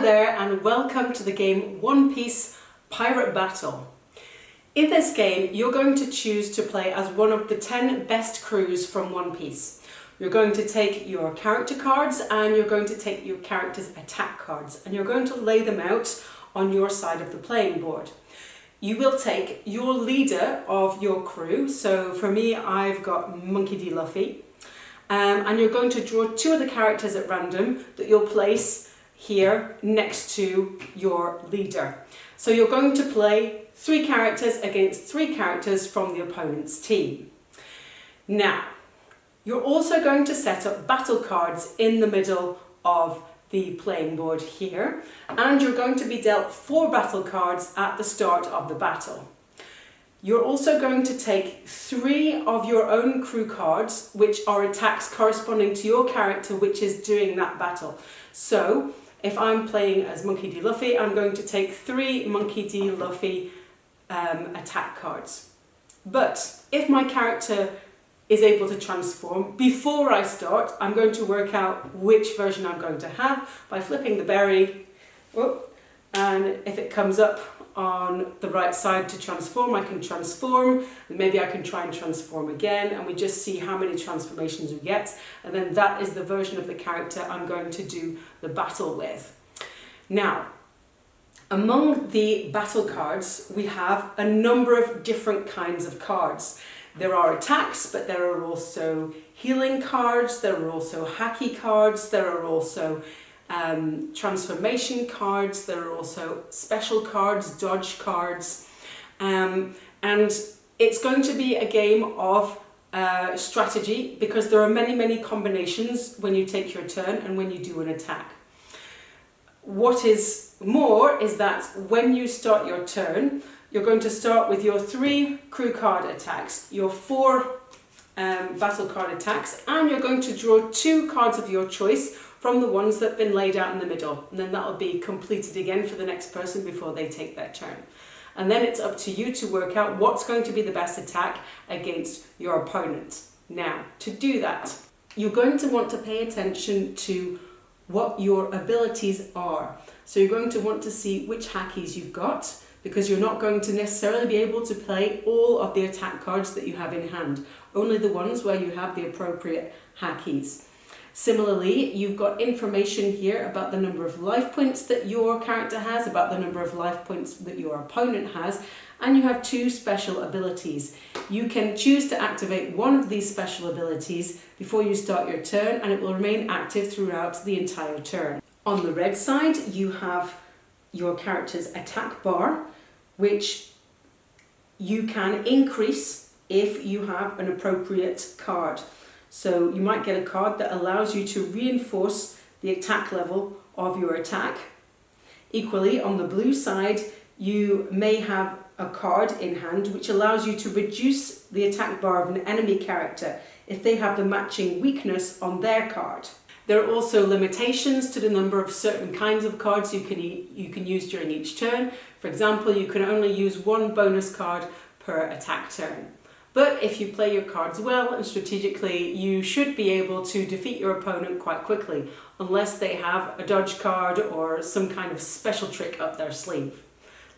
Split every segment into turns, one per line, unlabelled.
there and welcome to the game One Piece Pirate Battle. In this game you're going to choose to play as one of the 10 best crews from One Piece. You're going to take your character cards and you're going to take your character's attack cards and you're going to lay them out on your side of the playing board. You will take your leader of your crew, so for me I've got Monkey D. Luffy, and you're going to draw two of the characters at random that you'll place here next to your leader. So you're going to play 3 characters against 3 characters from the opponent's team. Now, you're also going to set up battle cards in the middle of the playing board here, and you're going to be dealt 4 battle cards at the start of the battle. You're also going to take 3 of your own crew cards, which are attacks corresponding to your character which is doing that battle. So, if I'm playing as Monkey D. Luffy, I'm going to take 3 Monkey D. Luffy attack cards. But if my character is able to transform, before I start, I'm going to work out which version I'm going to have by flipping the berry, and if it comes up on the right side to transform, I can transform, and maybe I can try and transform again, and we just see how many transformations we get, and then that is the version of the character I'm going to do the battle with. Now, among the battle cards, we have a number of different kinds of cards. There are attacks, but there are also healing cards, there are also hacky cards, there are also transformation cards, there are also special cards, dodge cards, and it's going to be a game of strategy because there are many combinations when you take your turn and when you do an attack. What is more is that when you start your turn, you're going to start with your 3 crew card attacks, your 4 battle card attacks, and you're going to draw 2 cards of your choice from the ones that have been laid out in the middle, and then that'll be completed again for the next person before they take their turn. And then it's up to you to work out what's going to be the best attack against your opponent. Now, to do that, you're going to want to pay attention to what your abilities are. So you're going to want to see which hackies you've got, because you're not going to necessarily be able to play all of the attack cards that you have in hand, only the ones where you have the appropriate hackies. Similarly, you've got information here about the number of life points that your character has, about the number of life points that your opponent has, and you have 2 special abilities. You can choose to activate one of these special abilities before you start your turn, and it will remain active throughout the entire turn. On the red side, you have your character's attack bar, which you can increase if you have an appropriate card. So you might get a card that allows you to reinforce the attack level of your attack. Equally, on the blue side, you may have a card in hand which allows you to reduce the attack bar of an enemy character if they have the matching weakness on their card. There are also limitations to the number of certain kinds of cards you can use during each turn. For example, you can only use 1 bonus card per attack turn. But if you play your cards well and strategically, you should be able to defeat your opponent quite quickly, unless they have a dodge card or some kind of special trick up their sleeve.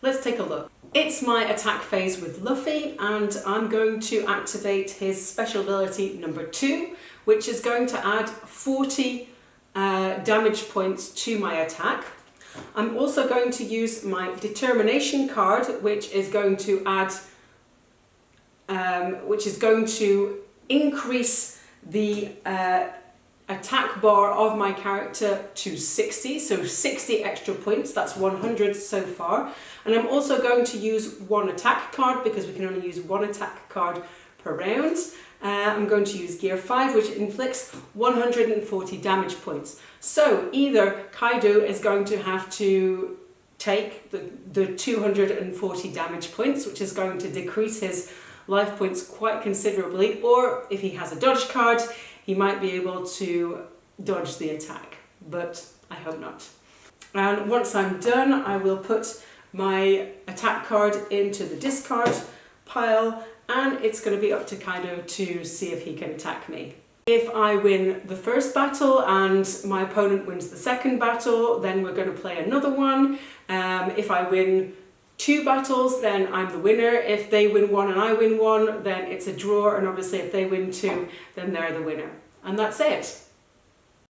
Let's take a look. It's my attack phase with Luffy, and I'm going to activate his special ability number 2, which is going to add 40 damage points to my attack. I'm also going to use my determination card, which is going to add increase the attack bar of my character to 60, so 60 extra points, that's 100 so far. And I'm also going to use 1 attack card because we can only use 1 attack card per round. I'm going to use Gear 5, which inflicts 140 damage points. So either Kaido is going to have to take the 240 damage points, which is going to decrease his life points quite considerably, or if he has a dodge card, he might be able to dodge the attack, but I hope not. And once I'm done, I will put my attack card into the discard pile, and it's going to be up to Kaido to see if he can attack me. If I win the first battle and my opponent wins the second battle, then we're going to play another one. If I win 2 battles, then I'm the winner. If they win 1 and I win 1, then it's a draw. And obviously if they win 2, then they're the winner. And that's it.